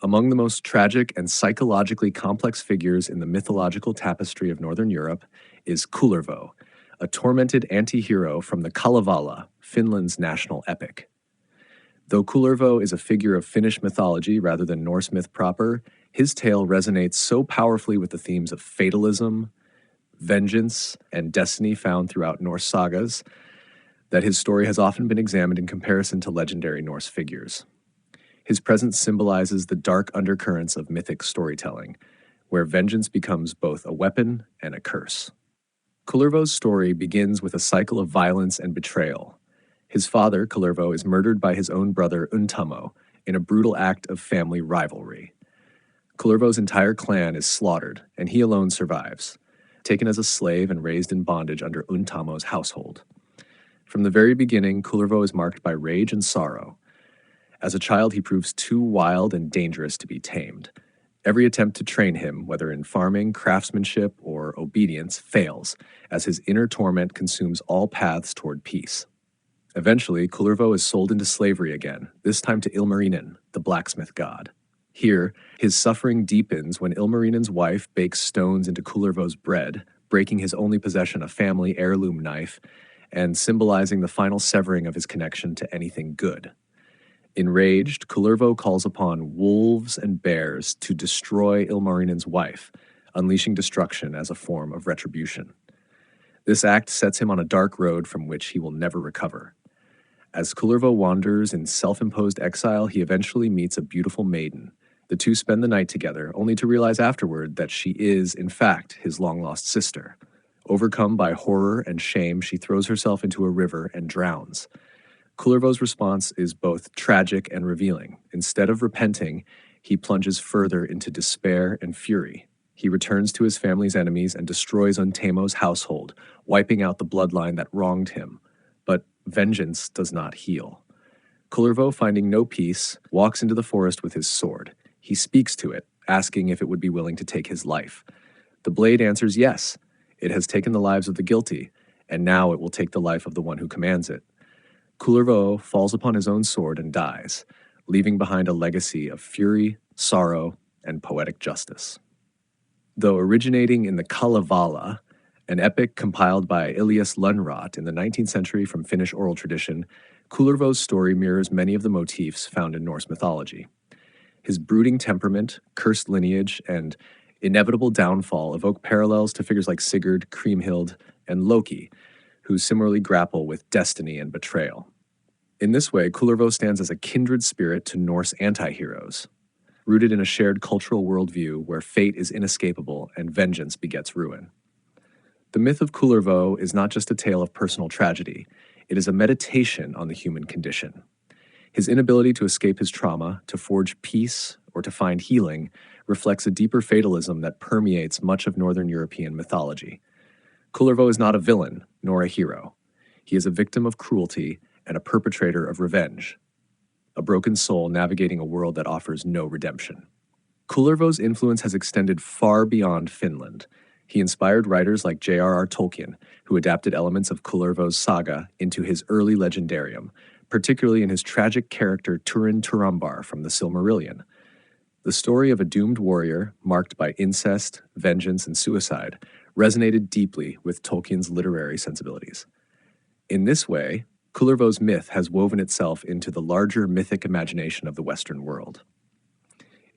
Among the most tragic and psychologically complex figures in the mythological tapestry of Northern Europe is Kullervo, a tormented anti-hero from the Kalevala, Finland's national epic. Though Kullervo is a figure of Finnish mythology rather than Norse myth proper, his tale resonates so powerfully with the themes of fatalism, vengeance, and destiny found throughout Norse sagas that his story has often been examined in comparison to legendary Norse figures. His presence symbolizes the dark undercurrents of mythic storytelling, where vengeance becomes both a weapon and a curse. Kullervo's story begins with a cycle of violence and betrayal. His father, Kullervo, is murdered by his own brother, Untamo, in a brutal act of family rivalry. Kullervo's entire clan is slaughtered, and he alone survives, taken as a slave and raised in bondage under Untamo's household. From the very beginning, Kullervo is marked by rage and sorrow. As a child, he proves too wild and dangerous to be tamed. Every attempt to train him, whether in farming, craftsmanship, or obedience, fails, as his inner torment consumes all paths toward peace. Eventually, Kullervo is sold into slavery again, this time to Ilmarinen, the blacksmith god. Here, his suffering deepens when Ilmarinen's wife bakes stones into Kullervo's bread, breaking his only possession, a family heirloom knife, and symbolizing the final severing of his connection to anything good. Enraged, Kullervo calls upon wolves and bears to destroy Ilmarinen's wife, unleashing destruction as a form of retribution. This act sets him on a dark road from which he will never recover. As Kullervo wanders in self-imposed exile, he eventually meets a beautiful maiden. The two spend the night together, only to realize afterward that she is, in fact, his long-lost sister. Overcome by horror and shame, she throws herself into a river and drowns. Kullervo's response is both tragic and revealing. Instead of repenting, he plunges further into despair and fury. He returns to his family's enemies and destroys Untamo's household, wiping out the bloodline that wronged him. But vengeance does not heal. Kullervo, finding no peace, walks into the forest with his sword. He speaks to it, asking if it would be willing to take his life. The blade answers yes. It has taken the lives of the guilty, and now it will take the life of the one who commands it. Kullervo falls upon his own sword and dies, leaving behind a legacy of fury, sorrow, and poetic justice. Though originating in the Kalevala, an epic compiled by Elias Lönnrot in the 19th century from Finnish oral tradition, Kullervo's story mirrors many of the motifs found in Norse mythology. His brooding temperament, cursed lineage, and inevitable downfall evoke parallels to figures like Sigurd, Kriemhild, and Loki, who similarly grapple with destiny and betrayal. In this way, Kullervo stands as a kindred spirit to Norse anti-heroes, rooted in a shared cultural worldview where fate is inescapable and vengeance begets ruin. The myth of Kullervo is not just a tale of personal tragedy, it is a meditation on the human condition. His inability to escape his trauma, to forge peace, or to find healing reflects a deeper fatalism that permeates much of Northern European mythology. Kullervo is not a villain, nor a hero. He is a victim of cruelty and a perpetrator of revenge, a broken soul navigating a world that offers no redemption. Kullervo's influence has extended far beyond Finland. He inspired writers like J.R.R. Tolkien, who adapted elements of Kullervo's saga into his early legendarium, particularly in his tragic character Turin Turambar from the Silmarillion. The story of a doomed warrior, marked by incest, vengeance, and suicide, resonated deeply with Tolkien's literary sensibilities. In this way, Kullervo's myth has woven itself into the larger mythic imagination of the Western world.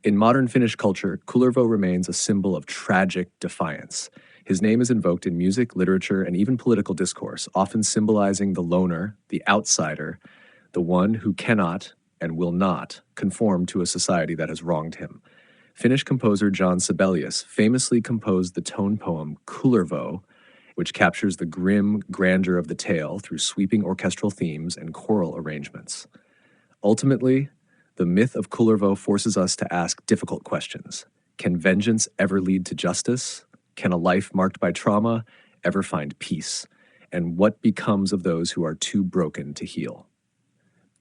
In modern Finnish culture, Kullervo remains a symbol of tragic defiance. His name is invoked in music, literature, and even political discourse, often symbolizing the loner, the outsider, the one who cannot and will not conform to a society that has wronged him. Finnish composer John Sibelius famously composed the tone poem Kullervo, which captures the grim grandeur of the tale through sweeping orchestral themes and choral arrangements. Ultimately, the myth of Kullervo forces us to ask difficult questions. Can vengeance ever lead to justice? Can a life marked by trauma ever find peace? And what becomes of those who are too broken to heal?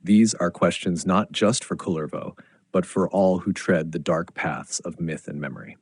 These are questions not just for Kullervo, but for all who tread the dark paths of myth and memory.